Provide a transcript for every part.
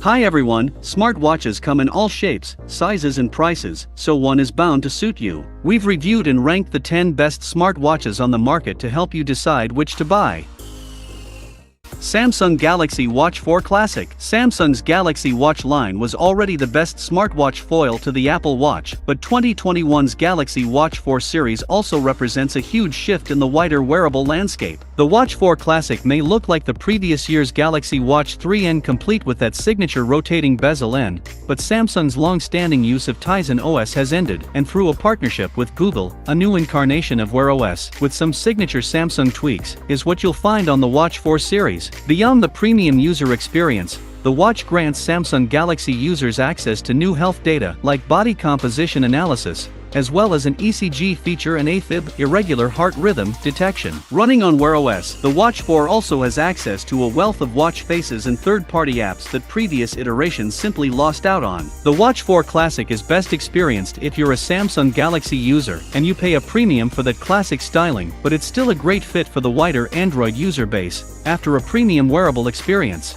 Hi everyone, smartwatches come in all shapes, sizes and prices, so one is bound to suit you. We've reviewed and ranked the 10 best smartwatches on the market to help you decide which to buy. Samsung Galaxy Watch 4 Classic. Samsung's Galaxy Watch line was already the best smartwatch foil to the Apple Watch, but 2021's Galaxy Watch 4 series also represents a huge shift in the wider wearable landscape. The Watch 4 Classic may look like the previous year's Galaxy Watch 3N, complete with that signature rotating bezel N, but Samsung's long-standing use of Tizen OS has ended, and through a partnership with Google, a new incarnation of Wear OS, with some signature Samsung tweaks, is what you'll find on the Watch 4 series. Beyond the premium user experience, the watch grants Samsung Galaxy users access to new health data like body composition analysis, as well as an ECG feature and AFib, irregular heart rhythm, detection. Running on Wear OS, the Watch 4 also has access to a wealth of watch faces and third-party apps that previous iterations simply lost out on. The Watch 4 Classic is best experienced if you're a Samsung Galaxy user and you pay a premium for that classic styling, but it's still a great fit for the wider Android user base, after a premium wearable experience.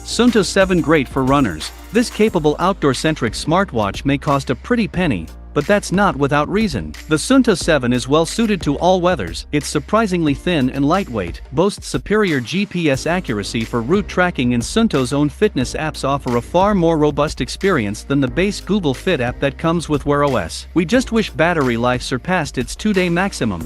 Suunto 7, great for runners. This capable outdoor-centric smartwatch may cost a pretty penny, but that's not without reason. The Suunto 7 is well suited to all weathers. It's surprisingly thin and lightweight, boasts superior GPS accuracy for route tracking, and Suunto's own fitness apps offer a far more robust experience than the base Google Fit app that comes with Wear OS. We just wish battery life surpassed its 2-day maximum.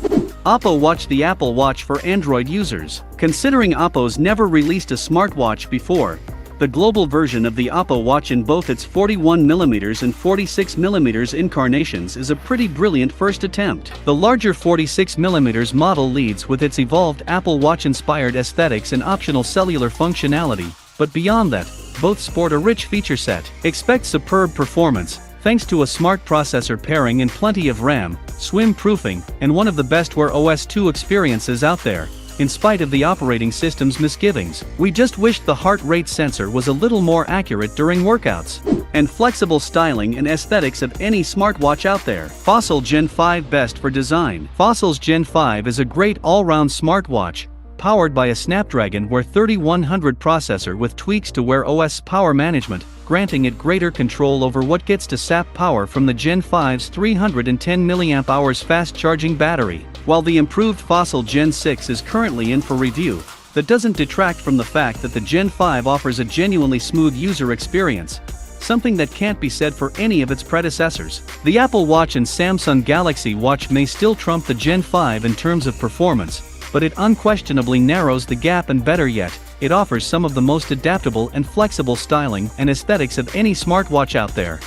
Oppo Watch, the Apple Watch for Android users. Considering Oppo's never released a smartwatch before, the global version of the Oppo Watch in both its 41mm and 46mm incarnations is a pretty brilliant first attempt. The larger 46mm model leads with its evolved Apple Watch-inspired aesthetics and optional cellular functionality, but beyond that, both sport a rich feature set. Expect superb performance, thanks to a smart processor pairing and plenty of RAM, swim-proofing, and one of the best Wear OS 2 experiences out there. In spite of the operating system's misgivings, we just wished the heart rate sensor was a little more accurate during workouts. And flexible styling and aesthetics of any smartwatch out there. Fossil Gen 5, best for design. Fossil's Gen 5 is a great all-round smartwatch, powered by a Snapdragon Wear 3100 processor with tweaks to Wear OS power management, granting it greater control over what gets to sap power from the Gen 5's 310 mAh fast-charging battery. While the improved Fossil Gen 6 is currently in for review, that doesn't detract from the fact that the Gen 5 offers a genuinely smooth user experience, something that can't be said for any of its predecessors. The Apple Watch and Samsung Galaxy Watch may still trump the Gen 5 in terms of performance, but it unquestionably narrows the gap, and better yet, it offers some of the most adaptable and flexible styling and aesthetics of any smartwatch out there.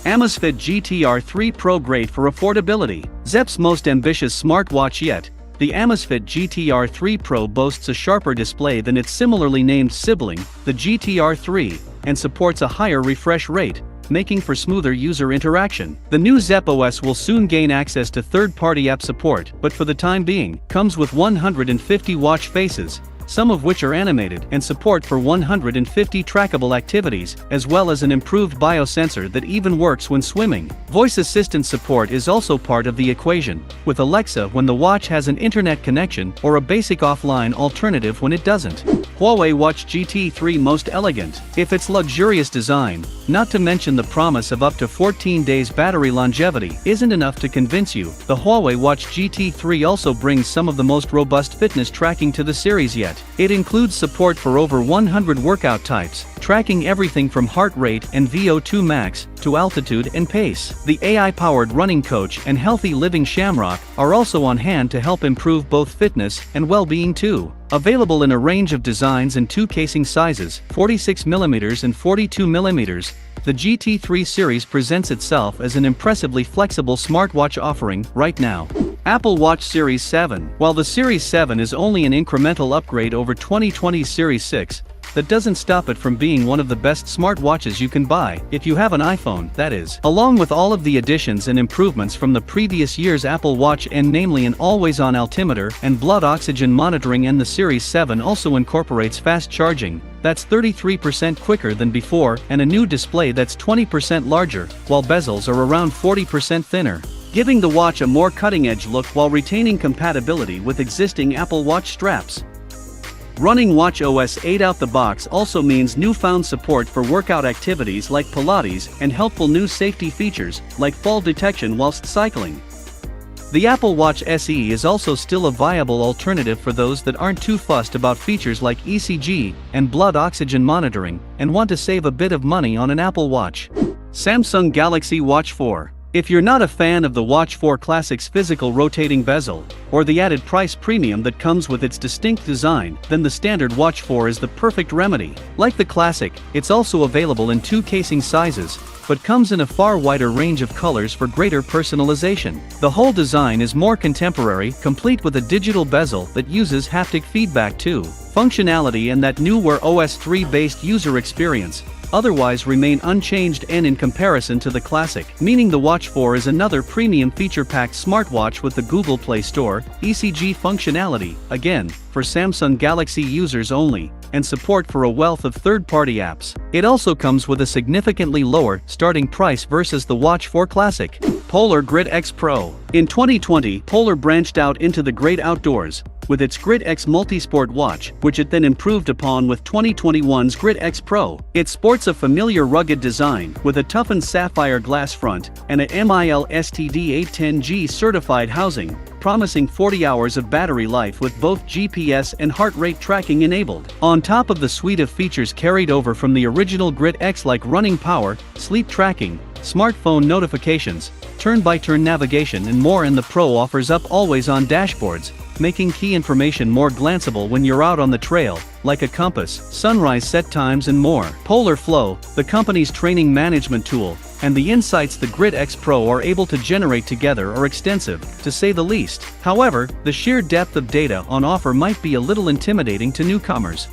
Amazfit GTR 3 Pro, great for affordability. Zepp's most ambitious smartwatch yet, the Amazfit GTR 3 Pro boasts a sharper display than its similarly named sibling, the GTR 3, and supports a higher refresh rate, making for smoother user interaction. The new Zepp OS will soon gain access to third-party app support, but for the time being, comes with 150 watch faces, some of which are animated, and support for 150 trackable activities, as well as an improved biosensor that even works when swimming. Voice assistant support is also part of the equation, with Alexa when the watch has an internet connection, or a basic offline alternative when it doesn't. Huawei Watch GT 3, most elegant. If its luxurious design, not to mention the promise of up to 14 days battery longevity, isn't enough to convince you, the Huawei Watch GT 3 also brings some of the most robust fitness tracking to the series yet. It includes support for over 100 workout types, tracking everything from heart rate and VO2 max to altitude and pace. The AI-powered running coach and healthy living Shamrock are also on hand to help improve both fitness and well-being too. Available in a range of designs and 2 casing sizes, 46mm and 42mm, the GT3 series presents itself as an impressively flexible smartwatch offering right now. Apple Watch Series 7. While the Series 7 is only an incremental upgrade over 2020's Series 6, that doesn't stop it from being one of the best smartwatches you can buy, if you have an iPhone, that is. Along with all of the additions and improvements from the previous year's Apple Watch, and namely an always-on altimeter and blood oxygen monitoring, and the Series 7 also incorporates fast charging, that's 33% quicker than before, and a new display that's 20% larger, while bezels are around 40% thinner, giving the watch a more cutting-edge look while retaining compatibility with existing Apple Watch straps. Running Watch OS 8 out the box also means newfound support for workout activities like Pilates and helpful new safety features like fall detection whilst cycling. The Apple Watch SE is also still a viable alternative for those that aren't too fussed about features like ECG and blood oxygen monitoring and want to save a bit of money on an Apple Watch. Samsung Galaxy Watch 4. If you're not a fan of the Watch 4 Classic's physical rotating bezel, or the added price premium that comes with its distinct design, then the standard Watch 4 is the perfect remedy. Like the Classic, it's also available in 2 casing sizes, but comes in a far wider range of colors for greater personalization. The whole design is more contemporary, complete with a digital bezel that uses haptic feedback too. Functionality and that new Wear OS 3-based user experience otherwise remain unchanged and in comparison to the Classic, meaning the Watch 4 is another premium feature-packed smartwatch with the Google Play Store, ECG functionality, again, for Samsung Galaxy users only, and support for a wealth of third-party apps. It also comes with a significantly lower starting price versus the Watch 4 Classic. Polar Grid X Pro. In 2020, Polar branched out into the great outdoors with its Grid X Multisport watch, which it then improved upon with 2021's Grid X Pro. It sports a familiar rugged design with a toughened sapphire glass front and a MIL STD810G certified housing, promising 40 hours of battery life with both GPS and heart rate tracking enabled. On top of the suite of features carried over from the original Grid X like running power, sleep tracking, smartphone notifications, turn-by-turn navigation and more, and the Pro offers up always-on dashboards, making key information more glanceable when you're out on the trail, like a compass, sunrise set times and more. Polar Flow, the company's training management tool, and the insights the Grid X Pro are able to generate together are extensive, to say the least. However, the sheer depth of data on offer might be a little intimidating to newcomers.